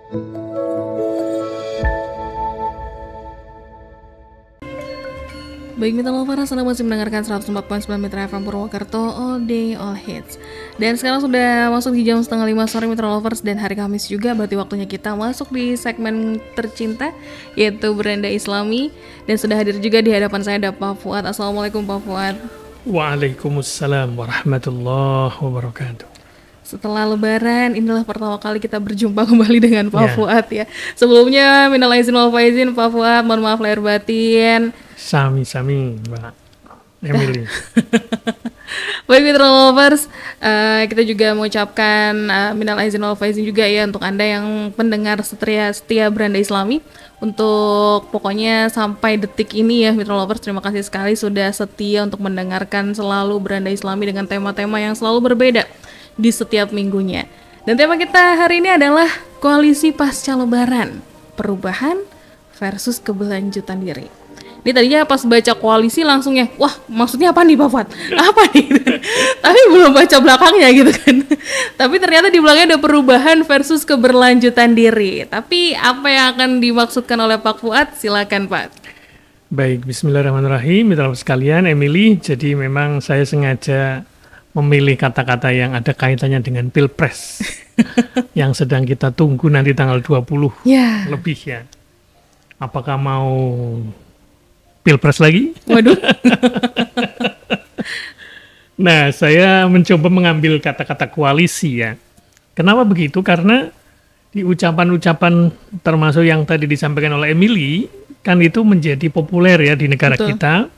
Baik Mitra Lovers, Anda masih mendengarkan 104.9 Mitra FM Purwokerto, All Day All Hits. Dan sekarang sudah masuk di jam 4:30 sore Mitra Lovers, dan hari Kamis juga berarti waktunya kita masuk di segmen tercinta, yaitu Beranda Islami. Dan sudah hadir juga di hadapan saya ada Pak Fuad. Assalamualaikum Pak Fuad. Waalaikumsalam warahmatullahi wabarakatuh. Setelah Lebaran, inilah pertama kali kita berjumpa kembali dengan Pak Fuad ya. Sebelumnya, minal aizin wal faizin Pak Fuad, mohon maaf lahir batin. Sami-sami Mbak Emily. Baik Mitra Lovers, kita juga mengucapkan minal aizin wal faizin juga ya untuk Anda yang pendengar setia Beranda Islami. Untuk pokoknya sampai detik ini ya Mitra Lovers, terima kasih sekali sudah setia untuk mendengarkan selalu Beranda Islami dengan tema-tema yang selalu berbeda di setiap minggunya. Dan tema kita hari ini adalah koalisi pasca Lebaran, perubahan versus keberlanjutan diri. Ini tadinya pas baca koalisi langsungnya, wah maksudnya apa nih Pak Fuad? Apa nih? Tapi belum baca belakangnya gitu kan. Tapi ternyata di belakangnya ada perubahan versus keberlanjutan diri. Tapi apa yang akan dimaksudkan oleh Pak Fuad? Silakan Pak. Baik, bismillahirrahmanirrahim, mitra sekalian, Emily. Jadi memang saya sengaja memilih kata-kata yang ada kaitannya dengan Pilpres yang sedang kita tunggu nanti tanggal 20 lebih ya. Apakah mau Pilpres lagi? Waduh. Nah, saya mencoba mengambil kata-kata koalisi ya. Kenapa begitu? Karena di ucapan-ucapan termasuk yang tadi disampaikan oleh Emily, kan itu menjadi populer ya di negara kita.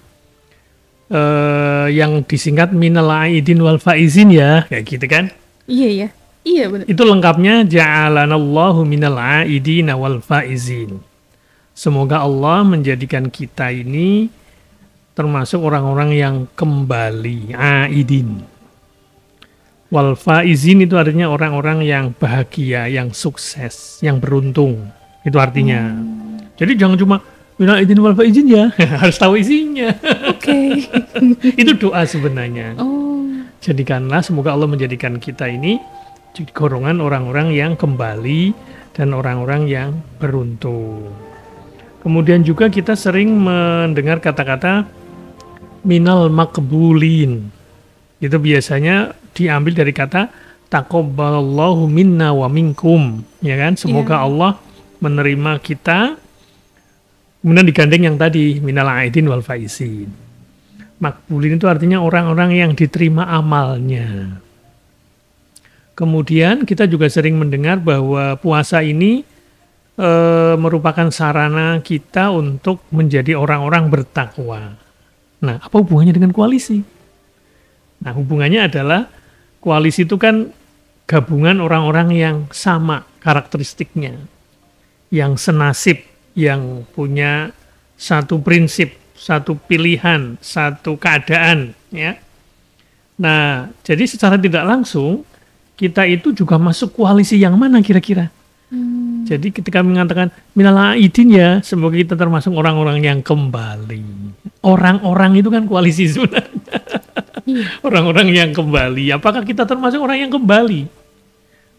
Yang disingkat minal aidin wal faizin ya, kayak gitu kan? Iya benar. Itu lengkapnya ja'alanallahu minal aidin wal faizin. Semoga Allah menjadikan kita ini termasuk orang-orang yang kembali, aidin. Wal faizin itu artinya orang-orang yang bahagia, yang sukses, yang beruntung. Itu artinya. Jadi jangan cuma minal aidin wal faizin ya, harus tahu isinya. Oke. Itu doa sebenarnya. Jadikanlah, semoga Allah menjadikan kita ini golongan orang-orang yang kembali dan orang-orang yang beruntung. Kemudian juga kita sering mendengar kata-kata minal makbulin. Itu biasanya diambil dari kata taqabbalallahu minna wa minkum, ya kan? Semoga Allah menerima kita. Kemudian digandeng yang tadi minal aidin wal faizin. Makbulin itu artinya orang-orang yang diterima amalnya. Kemudian kita juga sering mendengar bahwa puasa ini merupakan sarana kita untuk menjadi orang-orang bertakwa. Nah, apa hubungannya dengan koalisi? Nah, hubungannya adalah koalisi itu kan gabungan orang-orang yang sama karakteristiknya, yang senasib, yang punya satu prinsip, satu pilihan, satu keadaan, ya. Nah, jadi secara tidak langsung kita itu juga masuk koalisi yang mana kira-kira? Jadi ketika mengatakan minal aidin ya, semoga kita termasuk orang-orang yang kembali. Orang-orang itu kan koalisi sebenarnya. Orang-orang yang kembali. Apakah kita termasuk orang yang kembali?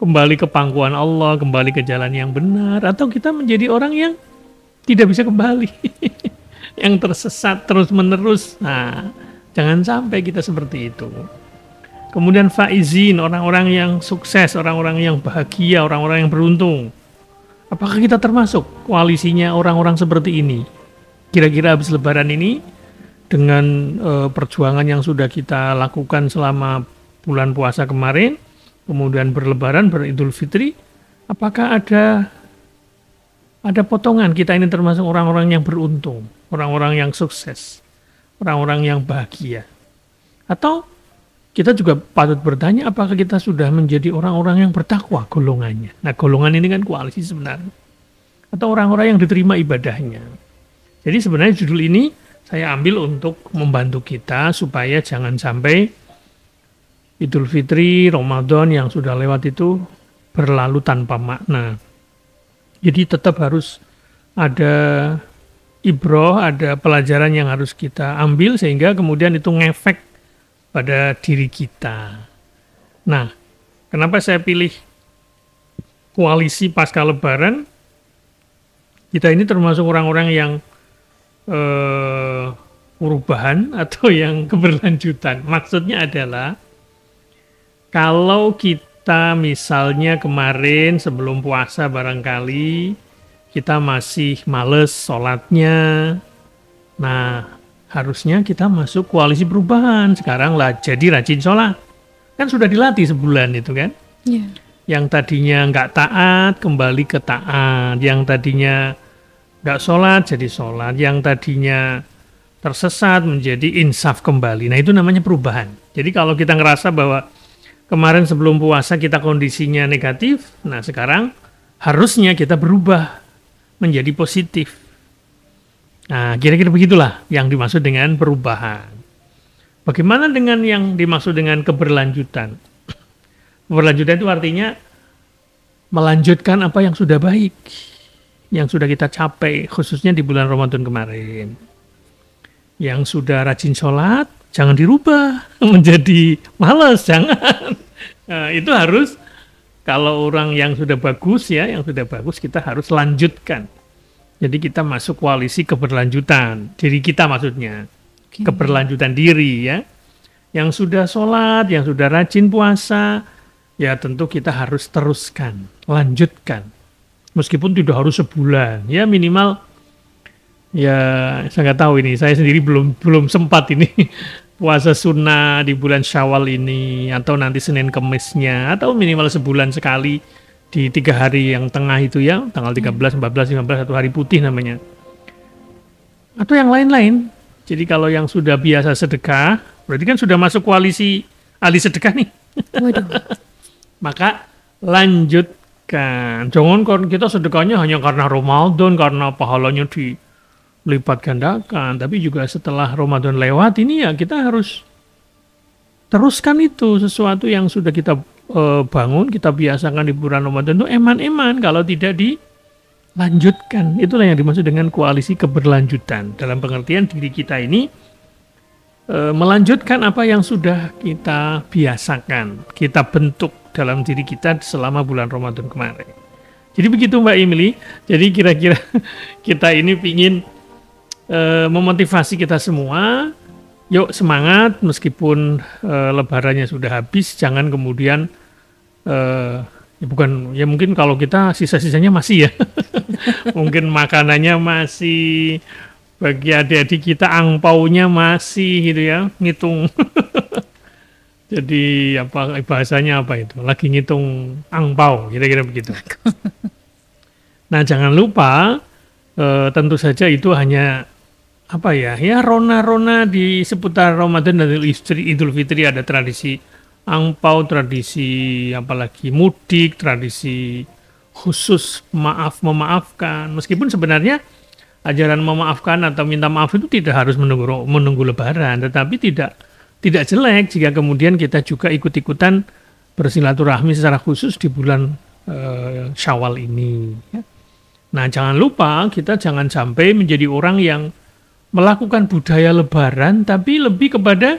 Kembali ke pangkuan Allah, kembali ke jalan yang benar, atau kita menjadi orang yang tidak bisa kembali, yang tersesat terus-menerus. Nah, jangan sampai kita seperti itu. Kemudian faizin, orang-orang yang sukses, orang-orang yang bahagia, orang-orang yang beruntung. Apakah kita termasuk koalisinya orang-orang seperti ini? Kira-kira habis Lebaran ini, dengan perjuangan yang sudah kita lakukan selama bulan puasa kemarin, kemudian berlebaran, beridul fitri, apakah ada potongan kita ini termasuk orang-orang yang beruntung, orang-orang yang sukses, orang-orang yang bahagia? Atau kita juga patut bertanya apakah kita sudah menjadi orang-orang yang bertakwa golongannya. Nah, golongan ini kan koalisi sebenarnya. Atau orang-orang yang diterima ibadahnya. Jadi sebenarnya judul ini saya ambil untuk membantu kita supaya jangan sampai Idul Fitri, Ramadan yang sudah lewat itu berlalu tanpa makna. Jadi tetap harus ada ibroh, ada pelajaran yang harus kita ambil sehingga kemudian itu ngefek pada diri kita. Nah, kenapa saya pilih koalisi pasca Lebaran, kita ini termasuk orang-orang yang perubahan atau yang keberlanjutan. Maksudnya adalah kalau kita misalnya kemarin sebelum puasa barangkali kita masih males sholatnya, nah harusnya kita masuk koalisi perubahan. Sekarang lah jadi rajin sholat. Kan sudah dilatih sebulan itu kan. Yeah. Yang tadinya nggak taat kembali ke taat. Yang tadinya nggak sholat jadi sholat. Yang tadinya tersesat menjadi insaf kembali. Nah itu namanya perubahan. Jadi kalau kita ngerasa bahwa kemarin sebelum puasa kita kondisinya negatif, nah sekarang harusnya kita berubah menjadi positif. Nah, kira-kira begitulah yang dimaksud dengan perubahan. Bagaimana dengan yang dimaksud dengan keberlanjutan? Keberlanjutan itu artinya melanjutkan apa yang sudah baik, yang sudah kita capai, khususnya di bulan Ramadan kemarin. Yang sudah rajin sholat, jangan dirubah menjadi malas, jangan. Nah, itu harus, kalau orang yang sudah bagus ya, yang sudah bagus kita harus lanjutkan. Jadi kita masuk koalisi keberlanjutan, diri kita maksudnya, keberlanjutan diri ya. Yang sudah sholat, yang sudah rajin puasa, ya tentu kita harus teruskan, lanjutkan. Meskipun tidak harus sebulan, ya minimal, ya saya nggak tahu ini, saya sendiri belum sempat ini puasa sunnah di bulan Syawal ini, atau nanti Senin Kemisnya, atau minimal sebulan sekali, di 3 hari yang tengah itu ya, tanggal 13, 14, 15, 1 hari putih namanya. Atau yang lain-lain. Jadi kalau yang sudah biasa sedekah, berarti kan sudah masuk koalisi ahli sedekah nih. Waduh. Maka lanjutkan. Jangan kita sedekahnya hanya karena Ramadan, karena pahalanya dilipat gandakan. Tapi juga setelah Ramadan lewat ini ya kita harus teruskan itu, sesuatu yang sudah kita bangun, kita biasakan di bulan Ramadan itu eman-eman, kalau tidak dilanjutkan. Itulah yang dimaksud dengan koalisi keberlanjutan. Dalam pengertian diri kita ini melanjutkan apa yang sudah kita biasakan, kita bentuk dalam diri kita selama bulan Ramadan kemarin. Jadi begitu Mbak Emily. Jadi kira-kira kita ini ingin memotivasi kita semua. Yuk semangat, meskipun lebarannya sudah habis, jangan kemudian ya mungkin kalau kita sisa-sisanya masih ya, mungkin makanannya masih, bagi adik-adik kita angpaunya masih gitu ya, ngitung. Jadi apa bahasanya apa itu? Lagi ngitung angpau, kira-kira begitu. Nah jangan lupa, tentu saja itu hanya apa ya rona-rona di seputar Ramadan dan Idul Fitri, ada tradisi angpau, tradisi apalagi mudik, tradisi khusus memaafkan. Meskipun sebenarnya ajaran memaafkan atau minta maaf itu tidak harus menunggu Lebaran, tetapi tidak jelek jika kemudian kita juga ikut-ikutan bersilaturahmi secara khusus di bulan Syawal ini. Nah jangan lupa kita jangan sampai menjadi orang yang melakukan budaya lebaran tapi lebih kepada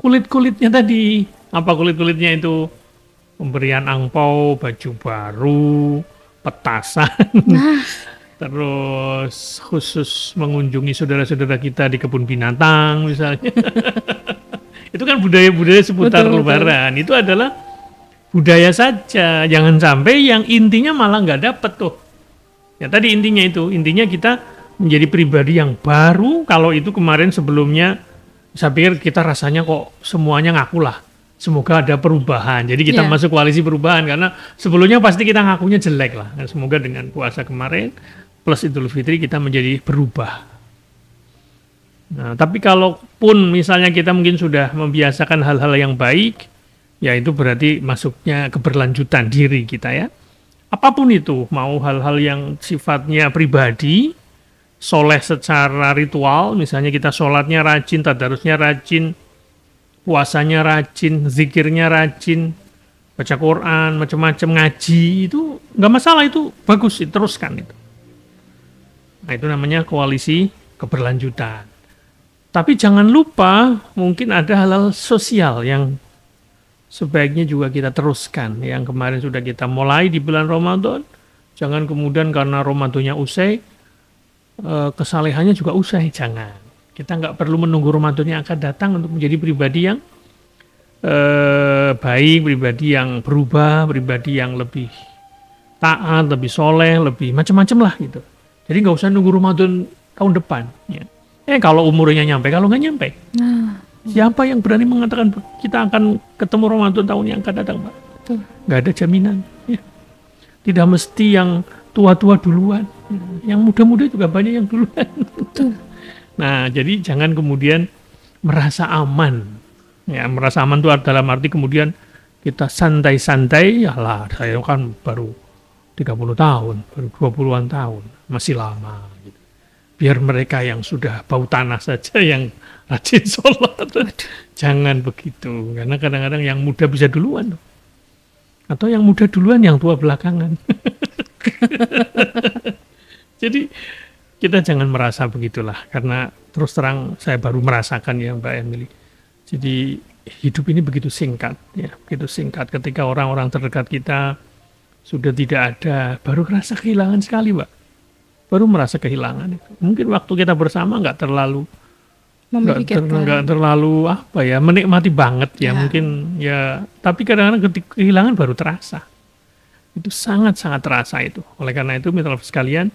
kulit-kulitnya tadi. Apa kulit-kulitnya itu? Pemberian angpau, baju baru, petasan, terus khusus mengunjungi saudara-saudara kita di kebun binatang misalnya. Itu kan budaya-budaya seputar lebaran. Itu adalah budaya saja. Jangan sampai yang intinya malah nggak dapet tuh. Ya tadi intinya itu. Intinya kita menjadi pribadi yang baru. Kalau itu kemarin sebelumnya, saya pikir kita rasanya kok semuanya ngaku lah. Semoga ada perubahan. Jadi kita masuk koalisi perubahan. Karena sebelumnya pasti kita ngakunya jelek lah. Nah, semoga dengan puasa kemarin plus Idul Fitri kita menjadi berubah. Nah, tapi kalaupun misalnya kita mungkin sudah membiasakan hal-hal yang baik, ya itu berarti masuknya keberlanjutan diri kita ya. Apapun itu, mau hal-hal yang sifatnya pribadi, soleh secara ritual, misalnya kita sholatnya rajin, tadarusnya rajin, puasanya rajin, zikirnya rajin, baca Quran, macam-macam ngaji, itu nggak masalah, itu bagus, diteruskan itu. Nah itu namanya koalisi keberlanjutan. Tapi jangan lupa mungkin ada hal-hal sosial yang sebaiknya juga kita teruskan. Yang kemarin sudah kita mulai di bulan Ramadan, jangan kemudian karena Ramadannya usai, kesalehannya juga usai. Jangan. Kita nggak perlu menunggu Ramadan yang akan datang untuk menjadi pribadi yang baik, pribadi yang berubah, pribadi yang lebih taat, lebih soleh, lebih macam-macam lah gitu. Jadi nggak usah nunggu Ramadan tahun depan. Ya. Kalau umurnya nyampe, kalau nggak nyampe, siapa yang berani mengatakan kita akan ketemu Ramadan tahun yang akan datang, Pak? Nggak ada jaminan. Ya. Tidak mesti yang tua-tua duluan, yang muda-muda juga banyak yang duluan. Nah, jadi jangan kemudian merasa aman. Ya, merasa aman itu dalam arti kemudian kita santai-santai, yalah saya kan baru 30 tahun, baru 20-an tahun, masih lama. Gitu. Biar mereka yang sudah bau tanah saja yang rajin sholat. Jangan begitu, karena kadang-kadang yang muda bisa duluan. Atau yang muda duluan, yang tua belakangan. Jadi kita jangan merasa begitulah, karena terus terang saya baru merasakan ya Mbak Emily. Jadi hidup ini begitu singkat, ya, begitu singkat. Ketika orang-orang terdekat kita sudah tidak ada, baru merasa kehilangan sekali, Mbak. Baru merasa kehilangan. Mungkin waktu kita bersama nggak terlalu apa ya, menikmati banget ya, mungkin ya. Tapi kadang-kadang ketika kehilangan baru terasa. Itu sangat-sangat terasa itu. Oleh karena itu, mitra sekalian,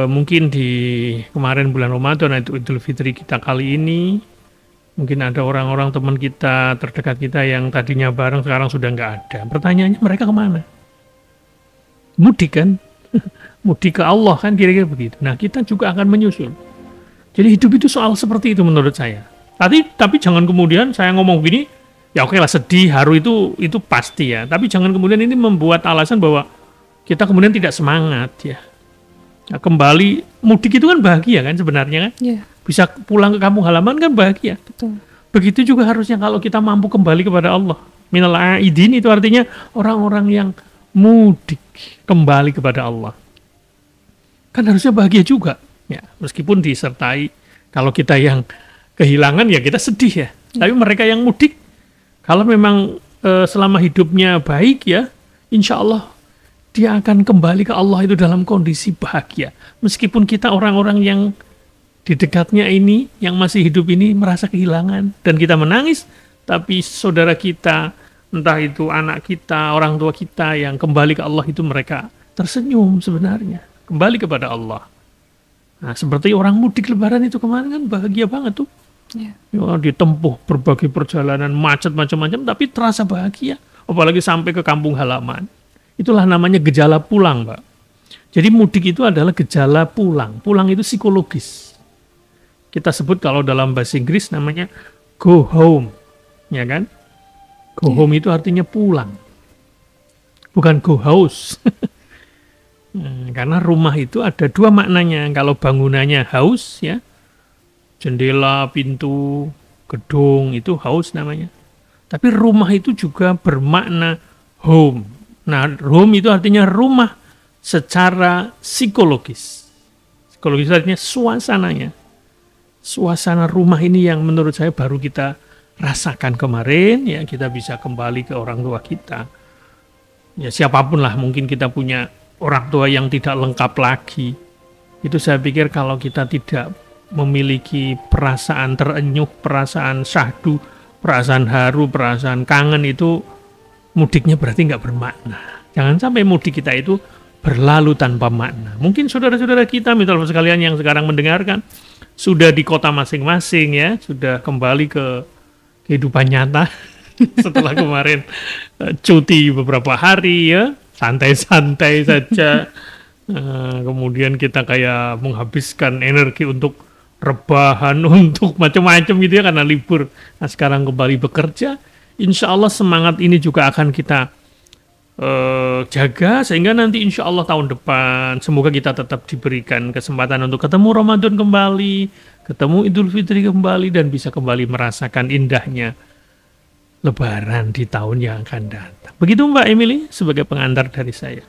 mungkin di kemarin bulan Ramadan itu Idul Fitri kita kali ini, mungkin ada orang-orang teman kita, terdekat kita yang tadinya bareng sekarang sudah nggak ada. Pertanyaannya mereka kemana? Mudik kan? Mudik ke Allah kan kira-kira begitu. Nah kita juga akan menyusul. Jadi hidup itu soal seperti itu menurut saya. Tapi jangan kemudian saya ngomong begini, ya oke lah sedih, haru itu pasti ya. Tapi jangan kemudian ini membuat alasan bahwa kita kemudian tidak semangat ya. Nah, kembali mudik itu kan bahagia kan sebenarnya kan? Yeah. Bisa pulang ke kampung halaman kan bahagia. Betul. Begitu juga harusnya kalau kita mampu kembali kepada Allah. Minal aidin itu artinya orang-orang yang mudik kembali kepada Allah. Kan harusnya bahagia juga. Ya, meskipun disertai kalau kita yang kehilangan ya kita sedih ya. Tapi mereka yang mudik kalau memang selama hidupnya baik ya, insya Allah dia akan kembali ke Allah itu dalam kondisi bahagia. Meskipun kita orang-orang yang di dekatnya ini, yang masih hidup ini merasa kehilangan dan kita menangis, tapi saudara kita, entah itu anak kita, orang tua kita yang kembali ke Allah itu mereka tersenyum sebenarnya, kembali kepada Allah. Nah, seperti orang mudik lebaran itu kemarin kan bahagia banget tuh. Yeah. Ya, ditempuh berbagai perjalanan macet macam-macam, tapi terasa bahagia. Apalagi sampai ke kampung halaman. Itulah namanya gejala pulang, Mbak. Jadi mudik itu adalah gejala pulang. Pulang itu psikologis. Kita sebut kalau dalam bahasa Inggris namanya go home, ya kan? Go home itu artinya pulang, bukan go house. Karena rumah itu ada dua maknanya. Kalau bangunannya house, ya, jendela, pintu, gedung itu house namanya. Tapi rumah itu juga bermakna home. Nah, home itu artinya rumah secara psikologis. Psikologis artinya suasananya. Suasana rumah ini yang menurut saya baru kita rasakan kemarin, ya kita bisa kembali ke orang tua kita. Ya siapapun lah, mungkin kita punya orang tua yang tidak lengkap lagi. Itu saya pikir kalau kita tidak memiliki perasaan terenyuh, perasaan syahdu, perasaan haru, perasaan kangen, itu mudiknya berarti nggak bermakna. Jangan sampai mudik kita itu berlalu tanpa makna. Mungkin saudara-saudara kita, mitra sekalian yang sekarang mendengarkan, sudah di kota masing-masing ya, sudah kembali ke kehidupan nyata setelah kemarin cuti beberapa hari ya, santai-santai saja. Kemudian kita kayak menghabiskan energi untuk rebahan, untuk macam-macam gitu ya karena libur. Nah sekarang kembali bekerja, insya Allah semangat ini juga akan kita jaga sehingga nanti insya Allah tahun depan semoga kita tetap diberikan kesempatan untuk ketemu Ramadan kembali, ketemu Idul Fitri kembali, dan bisa kembali merasakan indahnya Lebaran di tahun yang akan datang. Begitu Mbak Emily sebagai pengantar dari saya.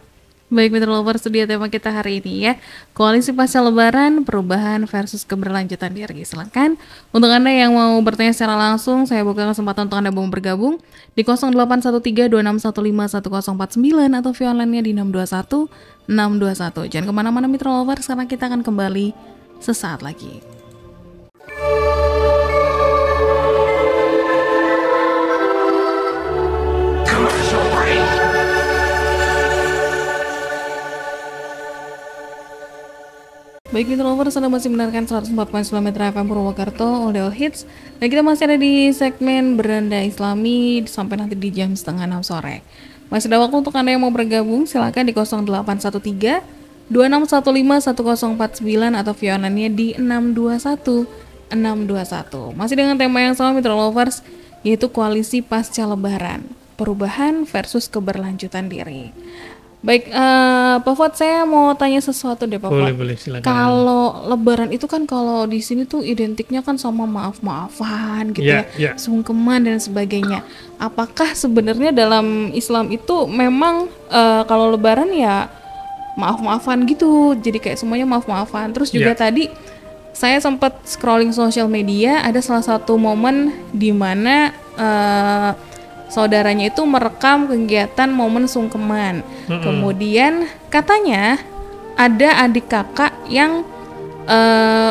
Baik Mitra Lovers, itu dia tema kita hari ini ya. Koalisi pasca Lebaran, perubahan versus keberlanjutan diri. Silakan untuk Anda yang mau bertanya secara langsung, saya buka kesempatan untuk Anda mau bergabung di 081326151049 atau via online-nya di 621 621. Jangan kemana-mana Mitra Lovers, karena kita akan kembali sesaat lagi. Baik Mitra Lovers, Anda masih mendengarkan 104.9 Metra FM Purwokerto, All The All Hits. Dan kita masih ada di segmen Beranda Islami sampai nanti di jam 5:30 sore. Masih ada waktu untuk Anda yang mau bergabung, silakan di 0813-2615-1049 atau via online-nya di 621 621. Masih dengan tema yang sama Mitra Lovers, yaitu koalisi pasca Lebaran, perubahan versus keberlanjutan diri. Baik, Pak Fuad, saya mau tanya sesuatu deh Pak Fuad. Boleh, silakan. Kalau Lebaran itu kan kalau di sini tuh identiknya kan sama maaf-maafan gitu ya, sungkeman dan sebagainya. Apakah sebenarnya dalam Islam itu memang kalau Lebaran ya maaf-maafan gitu, jadi kayak semuanya maaf-maafan. Terus juga tadi saya sempat scrolling sosial media, ada salah satu momen di mana saudaranya itu merekam kegiatan momen sungkeman. Kemudian katanya ada adik kakak yang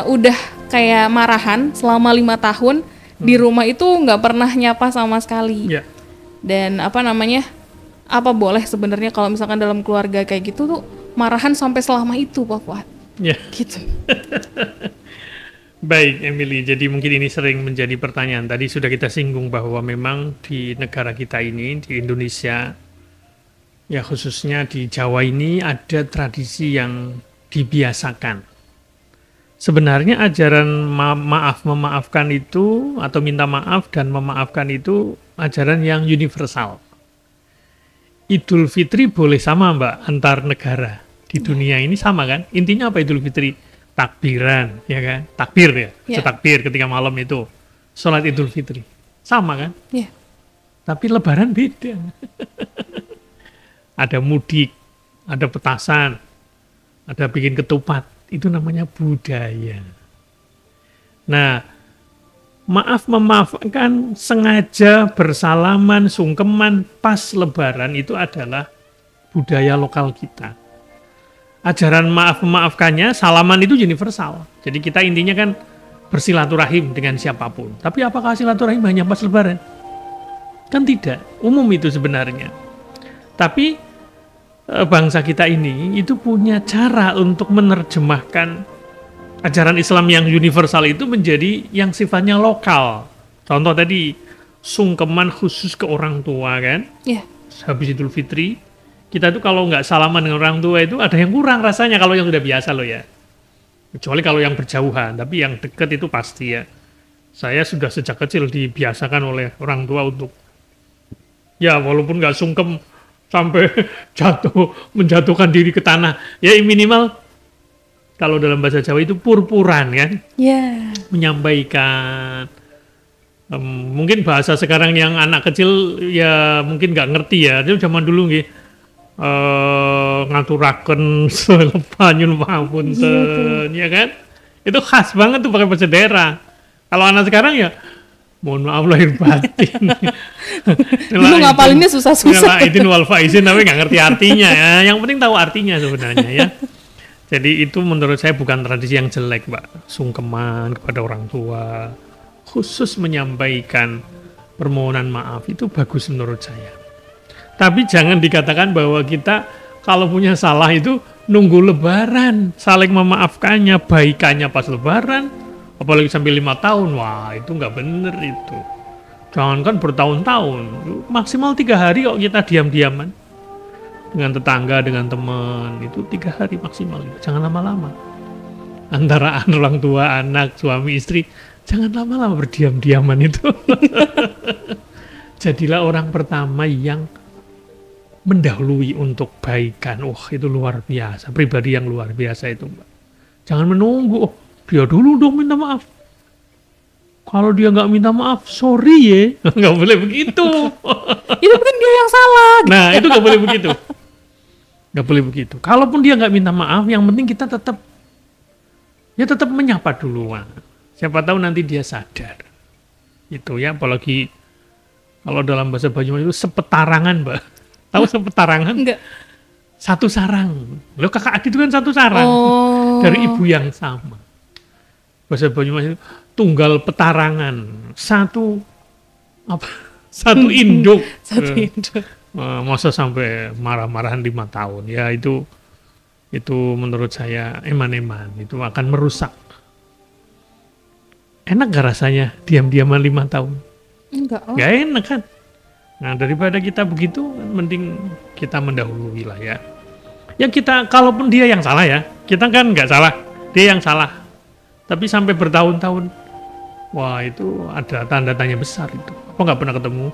udah kayak marahan selama 5 tahun di rumah itu nggak pernah nyapa sama sekali. Dan apa boleh sebenarnya kalau misalkan dalam keluarga kayak gitu tuh marahan sampai selama itu Pak Fuad? Gitu. Baik, Emily. Jadi mungkin ini sering menjadi pertanyaan. Tadi sudah kita singgung bahwa memang di negara kita ini, di Indonesia, ya khususnya di Jawa ini ada tradisi yang dibiasakan. Sebenarnya ajaran memaafkan itu, atau minta maaf dan memaafkan itu ajaran yang universal. Idul Fitri boleh sama Mbak, antar negara. Di dunia ini sama kan? Intinya apa Idul Fitri? Takbiran, ya kan? Takbir ya, setakbir ketika malam itu. Sholat Idul Fitri. Sama kan? Tapi Lebaran beda. Ada mudik, ada petasan, ada bikin ketupat. Itu namanya budaya. Nah, memaafkan sengaja bersalaman, sungkeman pas Lebaran itu adalah budaya lokal kita. Ajaran memaafkannya, salaman itu universal. Jadi kita intinya kan bersilaturahim dengan siapapun. Tapi apakah silaturahim hanya pas Lebaran? Kan tidak. Umum itu sebenarnya. Tapi bangsa kita ini itu punya cara untuk menerjemahkan ajaran Islam yang universal itu menjadi yang sifatnya lokal. Contoh tadi, sungkeman khusus ke orang tua kan? Habis Idul Fitri, kita tuh kalau nggak salaman dengan orang tua itu ada yang kurang rasanya kalau yang sudah biasa loh ya. Kecuali kalau yang berjauhan, tapi yang dekat itu pasti ya. Saya sudah sejak kecil dibiasakan oleh orang tua untuk, ya walaupun nggak sungkem sampai menjatuhkan diri ke tanah, ya minimal kalau dalam bahasa Jawa itu purpuran kan. Menyampaikan. Mungkin bahasa sekarang yang anak kecil ya mungkin nggak ngerti ya. Itu zaman dulu gitu. Ngaturaken selepanyun pangapunten ya kan, itu khas banget tuh pakai bahasa daerah. Kalau anak sekarang ya mohon maaf lahir batin. Dulu ngapalinnya susah-susah. Izin wal faizin tapi nggak ngerti artinya ya. Yang penting tahu artinya sebenarnya ya. Jadi itu menurut saya bukan tradisi yang jelek Mbak. Sungkeman kepada orang tua, khusus menyampaikan permohonan maaf itu bagus menurut saya. Tapi jangan dikatakan bahwa kita kalau punya salah itu nunggu Lebaran, saling memaafkannya, baikannya pas Lebaran, apalagi sampai 5 tahun, wah itu nggak bener itu. Jangankan bertahun-tahun, maksimal 3 hari kok kita diam-diaman. Dengan tetangga, dengan teman, itu 3 hari maksimal, jangan lama-lama. Antara orang tua, anak, suami, istri, jangan lama-lama berdiam-diaman itu. Jadilah orang pertama yang mendahului untuk baikan. Itu luar biasa. Pribadi yang luar biasa itu, Mbak. Jangan menunggu. Dia dulu dong minta maaf. Kalau dia nggak minta maaf, sorry ya. Nggak boleh begitu. Itu kan dia yang salah. Nah, itu nggak boleh begitu. Nggak boleh begitu. Kalaupun dia nggak minta maaf, yang penting kita tetap menyapa duluan. Siapa tahu nanti dia sadar. Itu ya, apalagi kalau dalam bahasa Banyuwangi itu sepetarangan, Mbak. Tahu sepetarangan? Enggak. Satu sarang. Loh, kakak adik itu kan satu sarang. Dari ibu yang sama. Bahasa Banyuwangi itu tunggal petarangan. Satu induk. Satu induk. Masa sampai marah-marahan 5 tahun. Ya itu menurut saya eman-eman. Itu akan merusak. Enak gak rasanya diam-diaman 5 tahun? Enggak. Gak enak kan? Nah, daripada kita begitu, mending kita mendahului lah ya. Ya kita, kalaupun dia yang salah ya, kita kan nggak salah, dia yang salah. Tapi sampai bertahun-tahun, wah itu ada tanda tanya besar itu. Apa nggak pernah ketemu?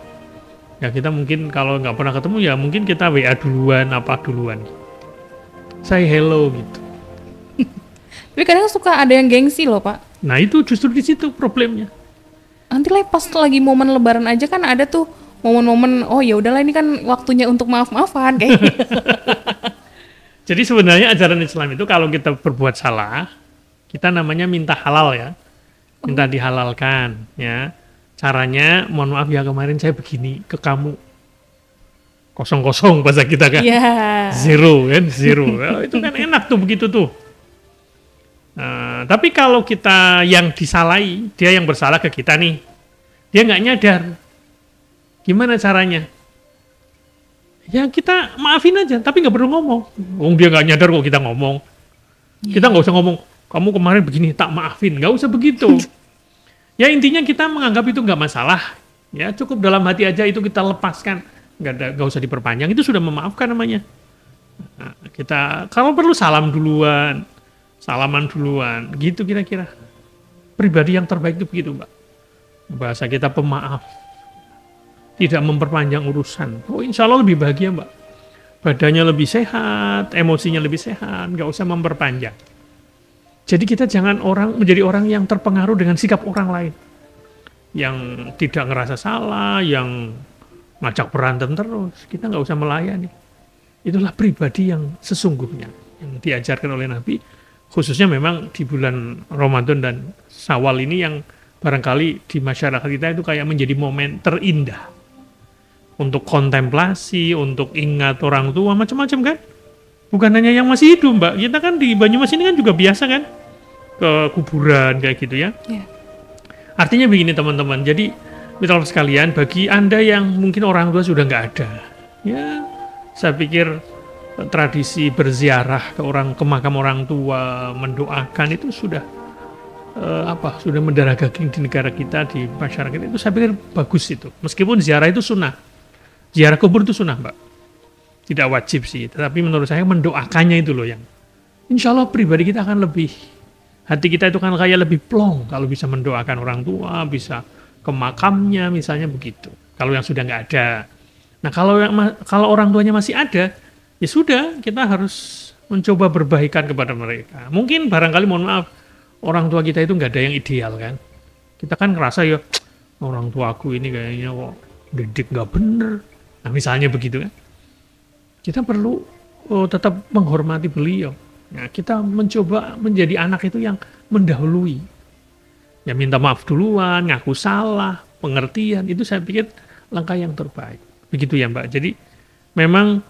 Ya kita mungkin kalau nggak pernah ketemu ya mungkin kita WA duluan, apa duluan. Say hello gitu. Tapi kadang suka ada yang gengsi loh, Pak. Nah itu justru di situ problemnya. Nanti lah pas lagi momen lebaran aja kan ada tuh momen-momen, oh ya udahlah ini kan waktunya untuk maaf-maafan kayak gitu. Jadi sebenarnya ajaran Islam itu kalau kita berbuat salah, kita namanya minta halal ya. Minta dihalalkan ya. Caranya, mohon maaf ya kemarin saya begini ke kamu. Kosong-kosong bahasa kita kan. Iya. Zero kan, zero. Itu kan enak tuh begitu tuh. Tapi kalau kita yang disalahi, dia yang bersalah ke kita nih. Dia nggak nyadar. Gimana caranya? Ya kita maafin aja, tapi nggak perlu ngomong. Dia nggak nyadar kok kita ngomong. Kita nggak usah ngomong, kamu kemarin begini, tak maafin. Nggak usah begitu. Ya intinya kita menganggap itu nggak masalah. Ya cukup dalam hati aja itu kita lepaskan. Nggak usah diperpanjang, itu sudah memaafkan namanya. Nah, kita kalau perlu salam duluan, salaman duluan, gitu kira-kira. Pribadi yang terbaik itu begitu, Mbak. Bahasa kita pemaaf. Tidak memperpanjang urusan. Oh, insya Allah lebih bahagia, Mbak. Badannya lebih sehat, emosinya lebih sehat, nggak usah memperpanjang. Jadi kita jangan menjadi orang yang terpengaruh dengan sikap orang lain. Yang tidak ngerasa salah, yang ngajak berantem terus. Kita nggak usah melayani. Itulah pribadi yang sesungguhnya, yang diajarkan oleh Nabi. Khususnya memang di bulan Ramadan dan Syawal ini yang barangkali di masyarakat kita itu kayak menjadi momen terindah. Untuk kontemplasi, untuk ingat orang tua, macam-macam kan. Bukan hanya yang masih hidup, Mbak. Kita kan di Banyumas ini kan juga biasa kan. Ke kuburan, kayak gitu ya. Yeah. Artinya begini teman-teman, jadi mitra sekalian, bagi Anda yang mungkin orang tua sudah nggak ada, ya saya pikir tradisi berziarah ke makam orang tua, mendoakan itu sudah sudah mendarah daging di negara kita, di masyarakat itu saya pikir bagus itu. Meskipun ziarah itu sunnah, ziarah kubur itu sunnah, Mbak. Tidak wajib sih, tetapi menurut saya mendoakannya itu loh yang insya Allah pribadi kita akan lebih, hati kita itu kan kayak lebih plong kalau bisa mendoakan orang tua, bisa ke makamnya misalnya begitu. Kalau yang sudah nggak ada. Nah kalau orang tuanya masih ada, ya sudah kita harus mencoba berbaikan kepada mereka. Mungkin barangkali mohon maaf, orang tua kita itu nggak ada yang ideal kan. Kita kan ngerasa ya orang tua aku ini kayaknya kok didik nggak bener. Nah misalnya begitu kan. Kita perlu tetap menghormati beliau. Nah, kita mencoba menjadi anak itu yang mendahului. Ya minta maaf duluan, ngaku salah, pengertian. Itu saya pikir langkah yang terbaik. Begitu ya Mbak. Jadi memang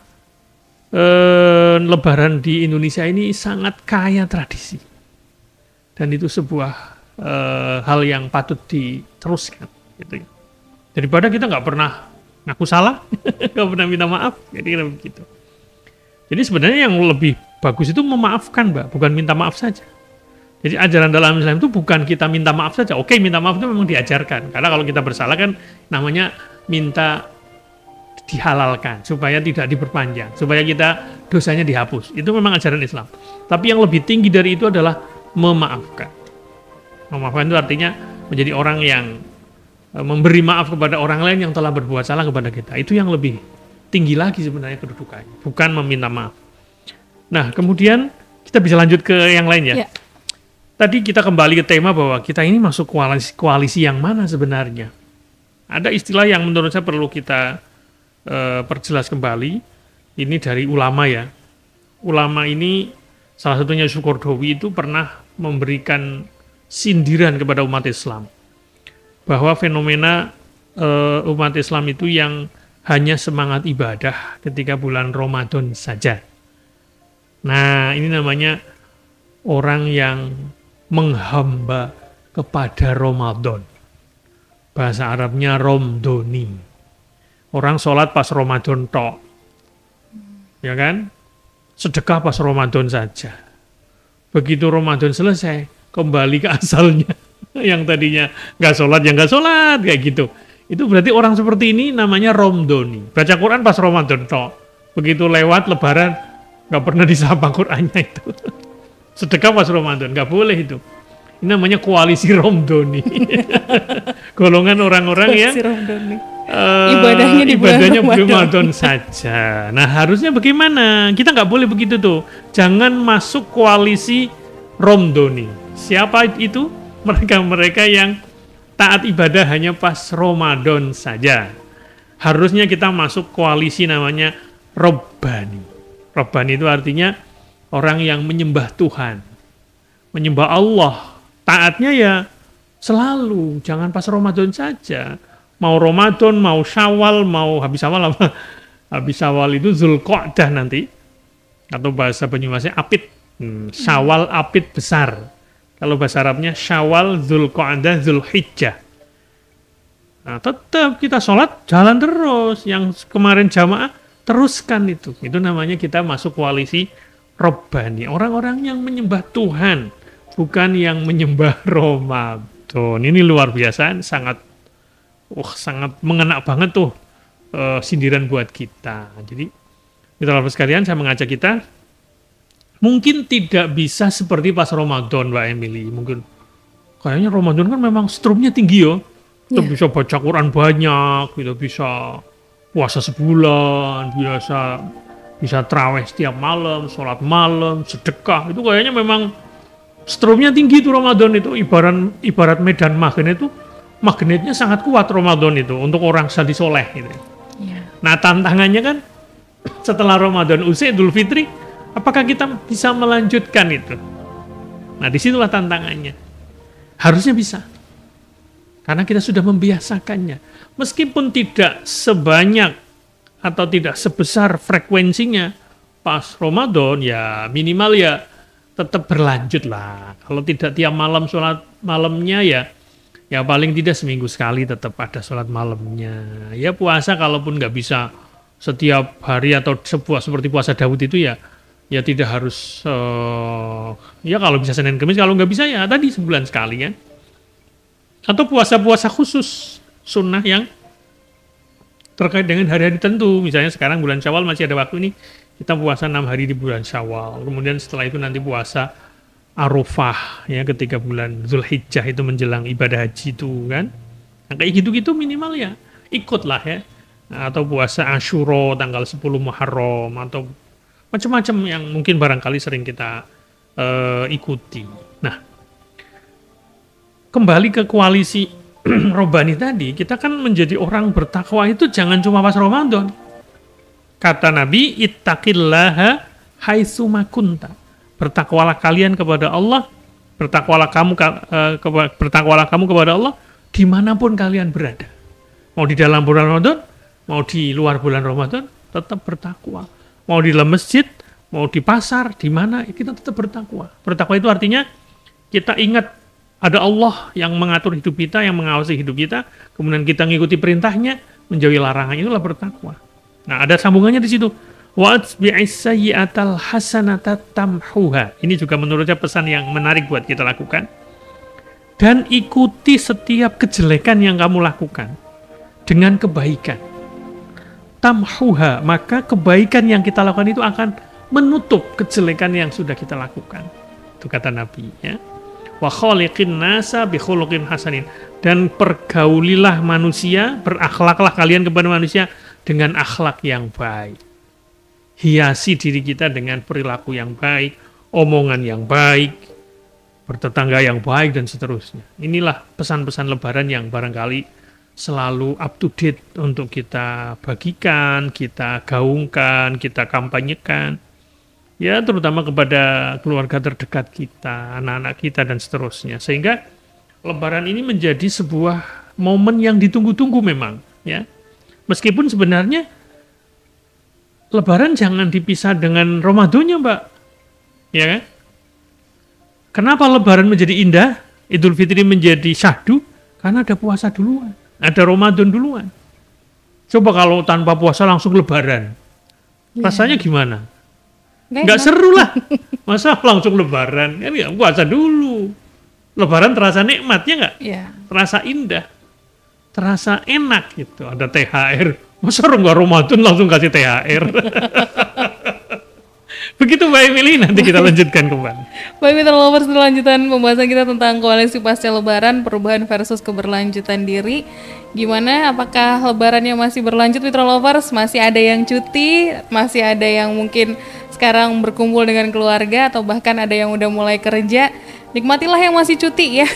Lebaran di Indonesia ini sangat kaya tradisi. Dan itu sebuah hal yang patut diteruskan. Gitu. Daripada kita nggak pernah ngaku salah, nggak pernah minta maaf, jadi begitu. Jadi sebenarnya yang lebih bagus itu memaafkan, Mbak, bukan minta maaf saja. Jadi ajaran dalam Islam itu bukan kita minta maaf saja. Oke, minta maaf itu memang diajarkan. Karena kalau kita bersalah kan namanya minta dihalalkan supaya tidak diperpanjang, supaya kita dosanya dihapus. Itu memang ajaran Islam. Tapi yang lebih tinggi dari itu adalah memaafkan. Memaafkan itu artinya menjadi orang yang memberi maaf kepada orang lain yang telah berbuat salah kepada kita. Itu yang lebih tinggi lagi sebenarnya kedudukannya, bukan meminta maaf. Nah, kemudian kita bisa lanjut ke yang lain ya. Yeah. Tadi kita kembali ke tema bahwa kita ini masuk koalisi yang mana sebenarnya. Ada istilah yang menurut saya perlu kita perjelas kembali. Ini dari ulama ya. ulama ini, salah satunya Syukurdowi itu pernah memberikan sindiran kepada umat Islam bahwa fenomena umat Islam itu yang hanya semangat ibadah ketika bulan Ramadan saja. Nah, ini namanya orang yang menghamba kepada Ramadan. Bahasa Arabnya Romdoni. Orang sholat pas Ramadan tok. Ya kan? Sedekah pas Ramadan saja. Begitu Ramadan selesai, kembali ke asalnya. Yang tadinya nggak sholat, ya nggak sholat. Kayak gitu. Itu berarti orang seperti ini namanya Romdoni. Baca Quran pas Ramadan tok. Begitu lewat Lebaran, nggak pernah disapa Qurannya itu. Sedekah pas Ramadan, nggak boleh itu. Ini namanya koalisi Romdoni. Golongan orang-orang yang ibadahnya di bulan Ramadan saja. Nah, harusnya bagaimana? Kita nggak boleh begitu tuh. Jangan masuk koalisi Romdoni. Siapa itu? Mereka-mereka yang taat ibadah hanya pas Ramadan saja. Harusnya kita masuk koalisi namanya Robbani. Robbani itu artinya orang yang menyembah Tuhan. Menyembah Allah. Taatnya ya selalu, jangan pas Ramadan saja. Mau Ramadan, mau Syawal, mau habis Syawal apa? Habis Syawal itu Zulqa'dah nanti. Atau bahasa Banyumasnya Apit. Syawal Apit besar. Kalau bahasa Arabnya Syawal, Zulqa'dah, Zulhijjah. Nah, tetap kita sholat jalan terus. Yang kemarin jamaah teruskan itu. Itu namanya kita masuk koalisi Robbani. Orang-orang yang menyembah Tuhan. Bukan yang menyembah Ramadan. Ini luar biasa, sangat mengena banget tuh sindiran buat kita. Jadi, mitra sekalian, saya mengajak kita, mungkin tidak bisa seperti pas Ramadan, Mbak Emily. Mungkin, kayaknya Ramadan kan memang strumnya tinggi ya. Kita bisa baca Quran banyak, kita bisa puasa sebulan, bisa traweh setiap malam, sholat malam, sedekah. Itu kayaknya memang strumnya tinggi itu Ramadan itu, ibarat medan magnet itu, magnetnya sangat kuat Ramadan itu untuk orang sadi soleh gitu. Yeah. Nah, tantangannya kan setelah Ramadan usai Idul Fitri, apakah kita bisa melanjutkan itu? Nah, disitulah tantangannya. Harusnya bisa, karena kita sudah membiasakannya. Meskipun tidak sebanyak atau tidak sebesar frekuensinya pas Ramadan, ya minimal ya tetap berlanjut lah. Kalau tidak tiap malam sholat malamnya ya paling tidak seminggu sekali tetap ada sholat malamnya. Ya puasa kalaupun nggak bisa setiap hari atau seperti puasa Daud itu ya tidak harus ya kalau bisa Senin Kamis, kalau nggak bisa ya tadi sebulan sekali ya. Atau puasa-puasa khusus sunnah yang terkait dengan hari-hari tertentu. Misalnya sekarang bulan Syawal masih ada waktu ini. Kita puasa 6 hari di bulan Syawal. Kemudian setelah itu nanti puasa Arafah ya ketika bulan Zulhijjah itu menjelang ibadah haji itu kan. Nah, kayak gitu-gitu minimal ya ikutlah ya. Nah, atau puasa Asyura tanggal 10 Muharram atau macam-macam yang mungkin barangkali sering kita ikuti. Nah, kembali ke koalisi Robbani tadi, kita kan menjadi orang bertakwa itu jangan cuma pas Ramadan. Kata Nabi, ittaqillaha haitsu ma kunta. Bertakwalah kalian kepada Allah, bertakwalah kamu kepada Allah dimanapun kalian berada. Mau di dalam bulan Ramadan, mau di luar bulan Ramadan, tetap bertakwa. Mau di dalam masjid, mau di pasar, di mana kita tetap bertakwa. Bertakwa itu artinya kita ingat ada Allah yang mengatur hidup kita, yang mengawasi hidup kita, kemudian kita mengikuti perintahnya, menjauhi larangan, itulah bertakwa. Nah, ada sambungannya di situ. Wa'atbi'is sayyi'atal hasanata tamhuha. Ini juga menurut saya pesan yang menarik buat kita lakukan. Dan ikuti setiap kejelekan yang kamu lakukan dengan kebaikan. Tamhuha, maka kebaikan yang kita lakukan itu akan menutup kejelekan yang sudah kita lakukan. Itu kata Nabi ya. Wa khaliqin nasa bi khuluqin hasanin. Dan pergaulilah manusia, berakhlaklah kalian kepada manusia dengan akhlak yang baik. Hiasi diri kita dengan perilaku yang baik, omongan yang baik, bertetangga yang baik, dan seterusnya. Inilah pesan-pesan Lebaran yang barangkali selalu up to date untuk kita bagikan, kita gaungkan, kita kampanyekan. ya terutama kepada keluarga terdekat kita, anak-anak kita dan seterusnya. Sehingga Lebaran ini menjadi sebuah momen yang ditunggu-tunggu memang, ya. Meskipun sebenarnya Lebaran jangan dipisah dengan Ramadannya, Mbak. Ya kan? Kenapa Lebaran menjadi indah, Idul Fitri menjadi syahdu? Karena ada puasa duluan, ada Ramadan duluan. Coba kalau tanpa puasa langsung Lebaran, rasanya gimana? Nggak seru lah. Masa langsung Lebaran? Kan ya puasa dulu. Lebaran terasa nikmatnya nggak? Iya. Terasa indah. Terasa enak gitu. Ada THR. Masa nggak Ramadan langsung kasih THR? Begitu Mbak Emily, nanti kita lanjutkan kembali. Baik Mitra Lovers, lanjutan pembahasan kita tentang koalisi pasca Lebaran, perubahan versus keberlanjutan diri. Gimana? Apakah Lebarannya masih berlanjut Mitra Lovers? Masih ada yang cuti? Masih ada yang mungkin sekarang berkumpul dengan keluarga? Atau bahkan ada yang udah mulai kerja? Nikmatilah yang masih cuti ya.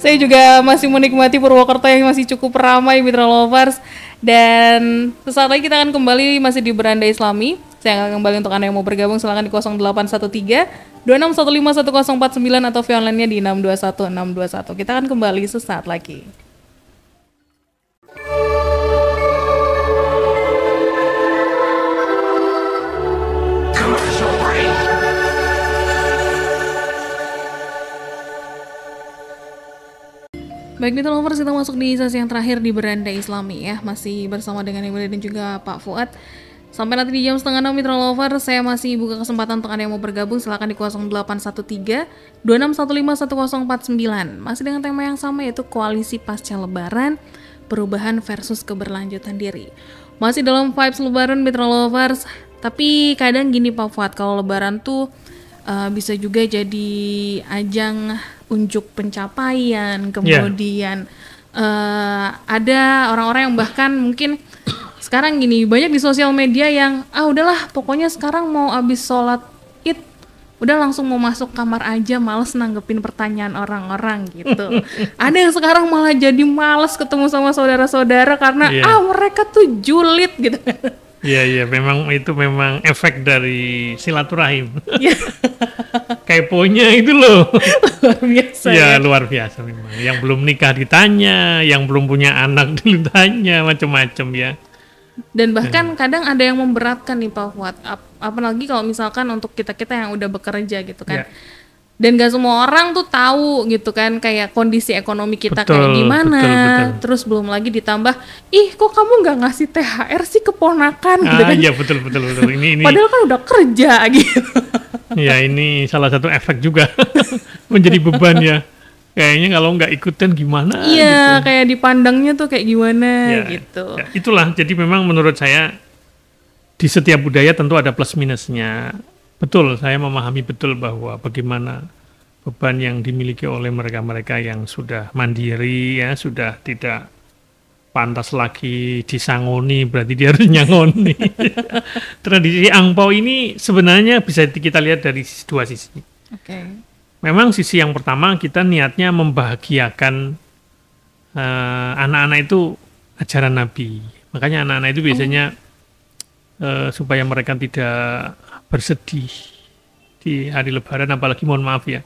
Saya juga masih menikmati Purwokerto yang masih cukup ramai Mitra Lovers. Dan sesaat lagi kita akan kembali masih di Beranda Islami. Saya akan kembali untuk Anda yang mau bergabung, silakan di 0813 2615 1049 atau via online-nya di 621 621. Kita akan kembali sesaat lagi. Baik Mitra Lovers, kita masuk di sesi yang terakhir di Beranda Islami ya. Masih bersama dengan Emily dan juga Pak Fuad. Sampai nanti di jam 5:30 Mitra Lovers, saya masih buka kesempatan untuk Anda yang mau bergabung, silakan di 0813 2615 1049. Masih dengan tema yang sama, yaitu koalisi pasca Lebaran, perubahan versus keberlanjutan diri. Masih dalam vibes Lebaran Mitra Lovers, tapi kadang gini Pak Fuad, kalau Lebaran tuh bisa juga jadi ajang unjuk pencapaian, kemudian ada orang-orang yang bahkan mungkin sekarang gini, banyak di sosial media yang udahlah pokoknya sekarang mau abis sholat id udah langsung mau masuk kamar aja, males nanggepin pertanyaan orang-orang gitu. Ada yang sekarang malah jadi males ketemu sama saudara-saudara karena mereka tuh julid gitu. Iya, memang itu memang efek dari silaturahim. Keponya itu loh. Luar biasa ya. Luar biasa memang. Yang belum nikah ditanya, yang belum punya anak ditanya, macam-macam ya. Dan bahkan kadang ada yang memberatkan nih Pak Fuad, apalagi kalau misalkan untuk kita-kita yang udah bekerja gitu kan. Dan gak semua orang tuh tahu gitu kan, kayak kondisi ekonomi kita kayak gimana. Betul. Terus belum lagi ditambah, kok kamu gak ngasih THR sih keponakan gitu kan. Iya betul. Ini padahal kan udah kerja gitu. Ya ini salah satu efek juga menjadi beban ya. Kayaknya kalau nggak ikutan gimana? Iya, gitu. Kayak dipandangnya tuh kayak gimana gitu. Ya, itulah, jadi memang menurut saya di setiap budaya tentu ada plus minusnya. Betul, saya memahami betul bahwa bagaimana beban yang dimiliki oleh mereka-mereka yang sudah mandiri, ya sudah tidak pantas lagi disangoni, berarti dia harus nyangoni. Tradisi angpau ini sebenarnya bisa kita lihat dari dua sisi. Oke. Memang sisi yang pertama kita niatnya membahagiakan anak-anak itu ajaran Nabi. Makanya anak-anak itu biasanya supaya mereka tidak bersedih di hari Lebaran, apalagi mohon maaf ya,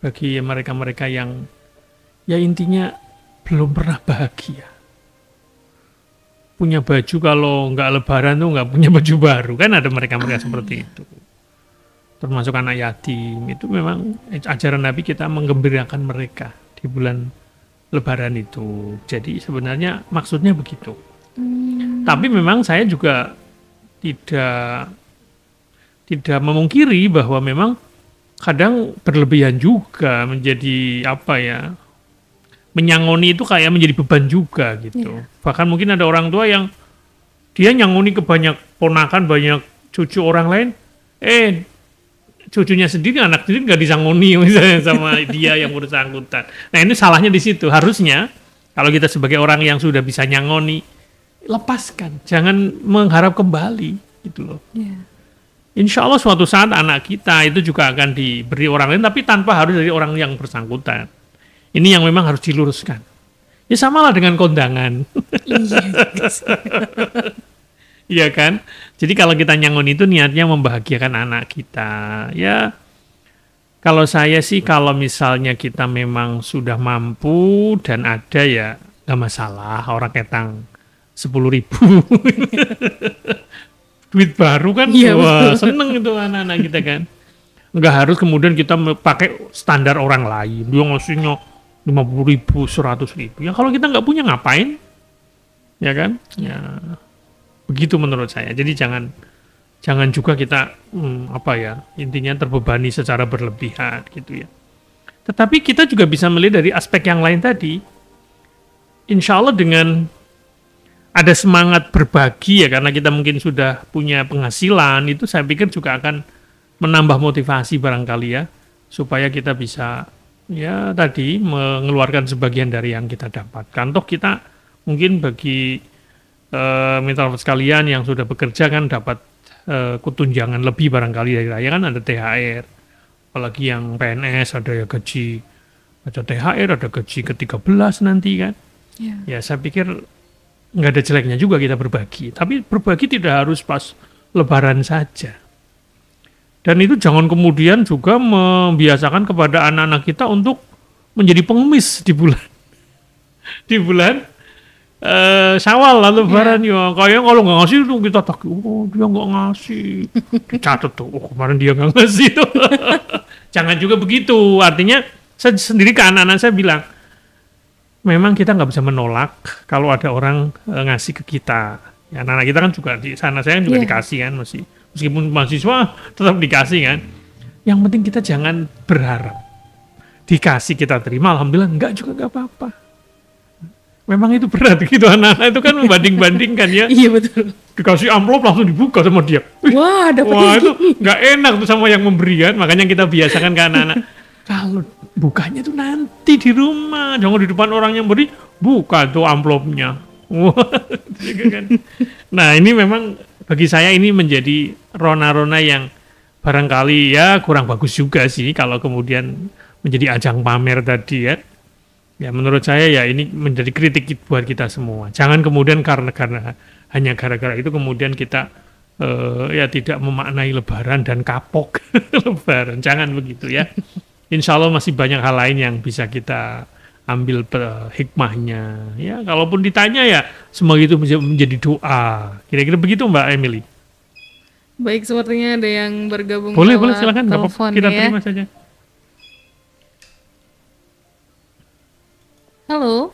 bagi mereka-mereka yang ya intinya belum pernah bahagia. Punya baju kalau nggak Lebaran tuh nggak punya baju baru, kan ada mereka-mereka seperti itu. Termasuk anak yatim, itu memang ajaran Nabi kita menggembirakan mereka di bulan Lebaran itu. Jadi sebenarnya maksudnya begitu. Tapi memang saya juga tidak memungkiri bahwa memang kadang berlebihan juga menjadi menyangoni itu kayak menjadi beban juga gitu. Bahkan mungkin ada orang tua yang dia nyangoni ke banyak ponakan, banyak cucu orang lain, cucunya sendiri, anak sendiri nggak disangoni misalnya sama dia yang bersangkutan. Nah ini salahnya di situ. Harusnya kalau kita sebagai orang yang sudah bisa nyangoni, lepaskan, jangan mengharap kembali gitu loh. Insya Allah suatu saat anak kita itu juga akan diberi orang lain, tapi tanpa harus dari orang yang bersangkutan. Ini yang memang harus diluruskan. Ya samalah dengan kondangan. Iya kan? Jadi kalau kita nyangon itu niatnya membahagiakan anak kita. Ya, kalau saya sih kalau misalnya kita memang sudah mampu dan ada ya nggak masalah orang ketang 10.000 duit baru kan, Iya, wah seneng itu anak-anak kita kan. Nggak harus kemudian kita pakai standar orang lain. Dia ngasihnya 50.000, 100.000. Ya kalau kita nggak punya ngapain? Ya kan? Ya begitu menurut saya. Jadi jangan juga kita apa ya intinya terbebani secara berlebihan gitu ya. Tetapi kita juga bisa melihat dari aspek yang lain tadi. Insya Allah dengan ada semangat berbagi ya karena kita mungkin sudah punya penghasilan itu saya pikir juga akan menambah motivasi barangkali ya supaya kita bisa ya tadi mengeluarkan sebagian dari yang kita dapatkan. Toh kita mungkin bagi mitra sekalian yang sudah bekerja kan dapat ketunjangan lebih barangkali dari raya kan ada THR. Apalagi yang PNS ada ya gaji ada THR, ada gaji ke-13 nanti kan. Ya saya pikir nggak ada jeleknya juga kita berbagi. Tapi berbagi tidak harus pas Lebaran saja. Dan itu jangan kemudian juga membiasakan kepada anak-anak kita untuk menjadi pengemis di bulan Syawal lah Lebaran ya. Kayak kalau nggak ngasih itu kita takut, oh dia nggak ngasih. Dicatat tuh, oh kemarin dia nggak ngasih tuh. Jangan juga begitu. Artinya saya sendiri ke anak-anak saya bilang, memang kita nggak bisa menolak kalau ada orang ngasih ke kita. Ya, anak-anak kita kan juga di sana saya juga dikasih kan meskipun mahasiswa tetap dikasih kan. Yang penting kita jangan berharap dikasih kita terima. Alhamdulillah enggak juga nggak apa-apa. Memang itu berat gitu anak-anak itu kan membanding-bandingkan ya. Iya betul. Dikasih amplop langsung dibuka sama dia. Wah, Wah itu nggak enak tuh sama yang memberi kan. Makanya kita biasakan ke anak-anak. Kalau bukanya tuh nanti di rumah, jangan di depan orang yang beri, buka tuh amplopnya. Kan. Nah ini memang bagi saya ini menjadi rona-rona yang barangkali ya kurang bagus juga sih kalau kemudian menjadi ajang pamer tadi ya. Ya menurut saya ya ini menjadi kritik buat kita semua. Jangan kemudian karena hanya gara-gara itu kemudian kita ya tidak memaknai Lebaran dan kapok Lebaran. Jangan begitu ya. Insya Allah masih banyak hal lain yang bisa kita ambil hikmahnya. Ya, kalaupun ditanya ya semoga itu menjadi doa. Kira-kira begitu Mbak Emily. Baik, sepertinya ada yang bergabung. Boleh silakan. Telepon, kita ya. terima saja. Halo.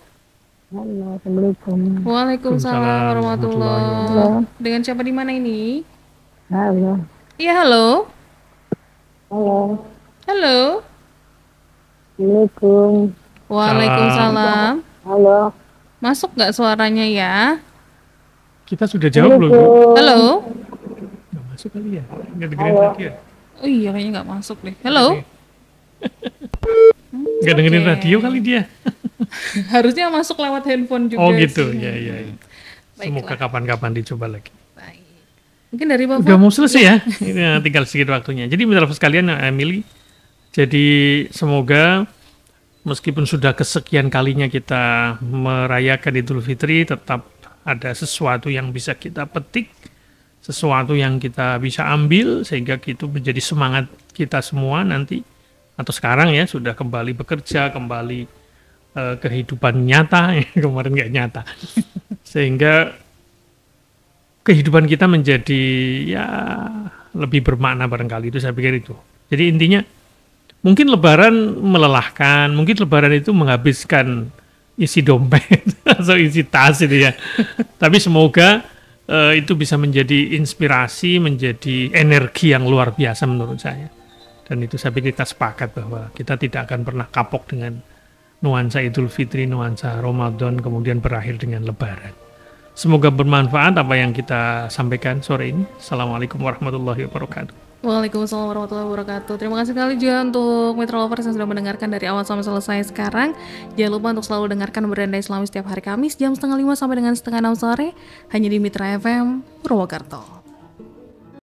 Halo, Assalamualaikum. Waalaikumsalam warahmatullahi wabarakatuh. Dengan siapa di mana ini? Halo. Iya, halo. Halo. Halo. Assalamualaikum. Waalaikumsalam. Halo. Masuk nggak suaranya ya? Kita sudah jawab belum? Halo. Nggak masuk kali ya? Nggak dengerin radio ya? Oh iya, kayaknya nggak masuk deh. Halo. Nggak dengerin radio kali dia. Harusnya masuk lewat handphone juga. Oh gitu, sih. ya. Semoga kapan-kapan dicoba lagi. Baik. Mungkin dari Bapak. Udah mau selesai ya? Ini tinggal sedikit waktunya. Jadi mitra sekalian, Emily, jadi semoga meskipun sudah kesekian kalinya kita merayakan Idul Fitri, tetap ada sesuatu yang bisa kita petik, sesuatu yang kita bisa ambil, sehingga itu menjadi semangat kita semua nanti, atau sekarang ya, sudah kembali bekerja, kembali kehidupan nyata, kemarin nggak nyata, sehingga kehidupan kita menjadi ya lebih bermakna barangkali, itu saya pikir itu. Jadi intinya, mungkin Lebaran melelahkan, mungkin Lebaran itu menghabiskan isi dompet atau isi tas itu ya. Tapi semoga itu bisa menjadi inspirasi, menjadi energi yang luar biasa menurut saya. Dan itu saya pikir kita sepakat bahwa kita tidak akan pernah kapok dengan nuansa Idul Fitri, nuansa Ramadan, kemudian berakhir dengan Lebaran. Semoga bermanfaat apa yang kita sampaikan sore ini. Assalamualaikum warahmatullahi wabarakatuh. Waalaikumsalam warahmatullahi wabarakatuh. Terima kasih sekali juga untuk Mitra Lovers yang sudah mendengarkan dari awal sampai selesai sekarang. Jangan lupa untuk selalu dengarkan Beranda Islami setiap hari Kamis jam 4:30 sampai dengan 5:30 sore hanya di Mitra FM Purwokerto.